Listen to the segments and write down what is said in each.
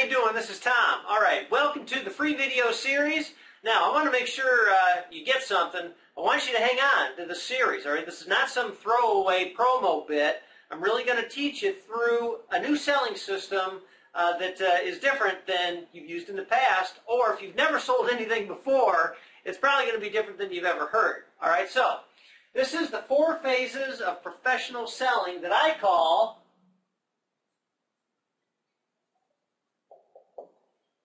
you doing? This is Tom. All right, welcome to the free video series. Now, I want to make sure you get something. I want you to hang on to the series. All right, this is not some throwaway promo bit. I'm really going to teach you through a new selling system that is different than you've used in the past, or if you've never sold anything before, it's probably going to be different than you've ever heard. All right, so this is the 4 phases of professional selling that I call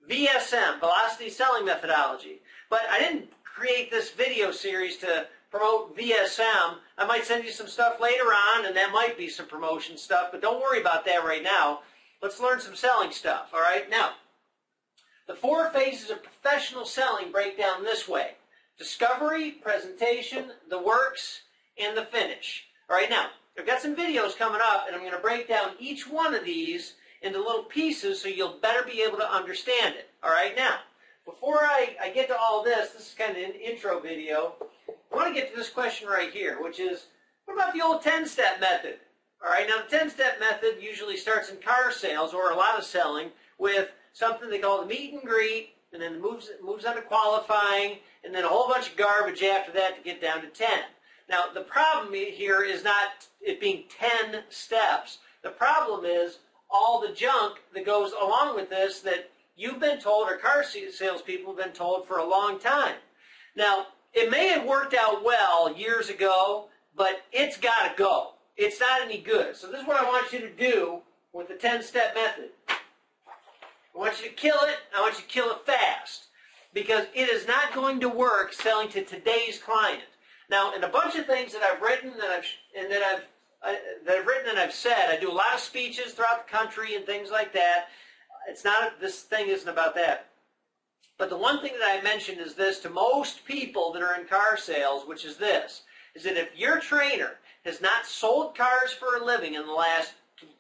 VSM, Velocity Selling Methodology. But I didn't create this video series to promote VSM. I might send you some stuff later on, and that might be some promotion stuff, but don't worry about that right now. Let's learn some selling stuff, all right? Now, the 4 phases of professional selling break down this way: discovery, presentation, the works, and the finish. All right, now, I've got some videos coming up, and I'm going to break down each one of these into little pieces so you'll better be able to understand it. All right, now, before I get to all this, this is kind of an intro video. I want to get to this question right here, which is, what about the old 10-step method? All right, now the 10-step method usually starts in car sales, or a lot of selling, with something they call the meet and greet, and then moves on to qualifying, and then a whole bunch of garbage after that to get down to 10. Now, the problem here is not it being 10 steps. The problem is all the junk that goes along with this that you've been told, or car salespeople have been told for a long time. Now, it may have worked out well years ago, but it's got to go. It's not any good. So this is what I want you to do with the 10-step method. I want you to kill it. I want you to kill it fast, because it is not going to work selling to today's client. Now, in a bunch of things that I've written that I've said, I do a lot of speeches throughout the country and things like that. This thing isn't about that. But the one thing that I mentioned is this to most people that are in car sales, which is this, is that if your trainer has not sold cars for a living in the last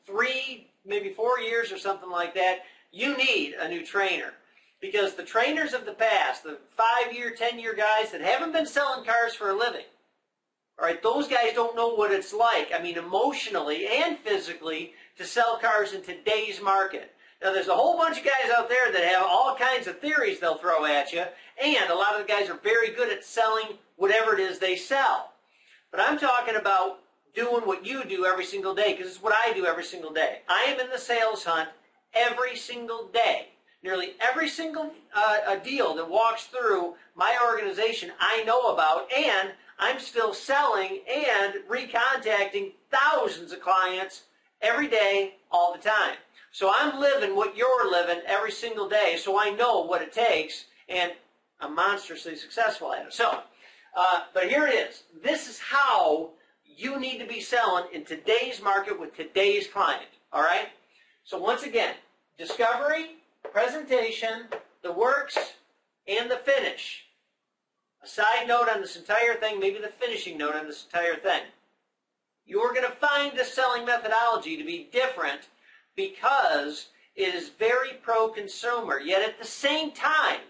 3, maybe 4 years or something like that, you need a new trainer. Because the trainers of the past, the 5-year, 10-year guys that haven't been selling cars for a living, all right, those guys don't know what it's like, I mean, emotionally and physically, to sell cars in today's market. Now, there's a whole bunch of guys out there that have all kinds of theories they'll throw at you, and a lot of the guys are very good at selling whatever it is they sell. But I'm talking about doing what you do every single day, because it's what I do every single day. I am in the sales hunt every single day. Nearly every single deal that walks through my organization I know about, and I'm still selling and recontacting thousands of clients every day, all the time. So I'm living what you're living every single day, so I know what it takes, and I'm monstrously successful at it. So, but here it is. This is how you need to be selling in today's market with today's client, all right? So once again, discovery, presentation, the works, and the finish. A side note on this entire thing, maybe the finishing note on this entire thing. You're going to find the selling methodology to be different because it is very pro-consumer, yet at the same time,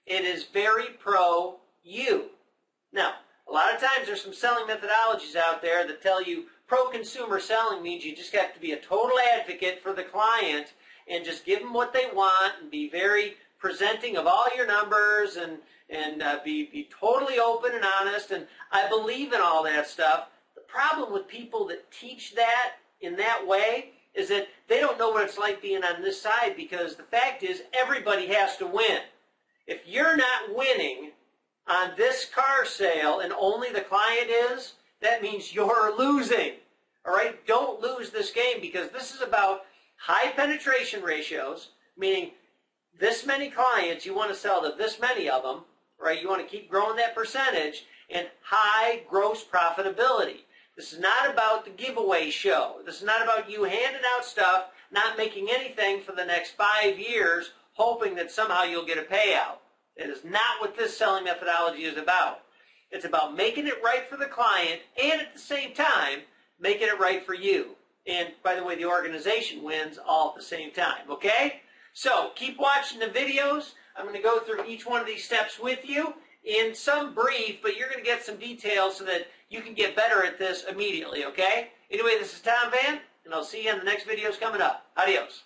it is very pro-you. Now, a lot of times there's some selling methodologies out there that tell you pro-consumer selling means you just have to be a total advocate for the client and just give them what they want and be very presenting of all your numbers and be totally open and honest. And I believe in all that stuff. The problem with people that teach that in that way is that they don't know what it's like being on this side, because the fact is everybody has to win. If you're not winning on this car sale and only the client is, that means you're losing. All right? Don't lose this game, because this is about high penetration ratios, meaning this many clients, you want to sell to this many of them, right? You want to keep growing that percentage, and high gross profitability. This is not about the giveaway show. This is not about you handing out stuff, not making anything for the next 5 years, hoping that somehow you'll get a payout. It is not what this selling methodology is about. It's about making it right for the client, and at the same time, making it right for you. And by the way, the organization wins all at the same time, okay? So keep watching the videos. I'm going to go through each one of these steps with you in some brief, but you're going to get some details so that you can get better at this immediately, okay? Anyway, this is Tom Vann, and I'll see you in the next videos coming up. Adios.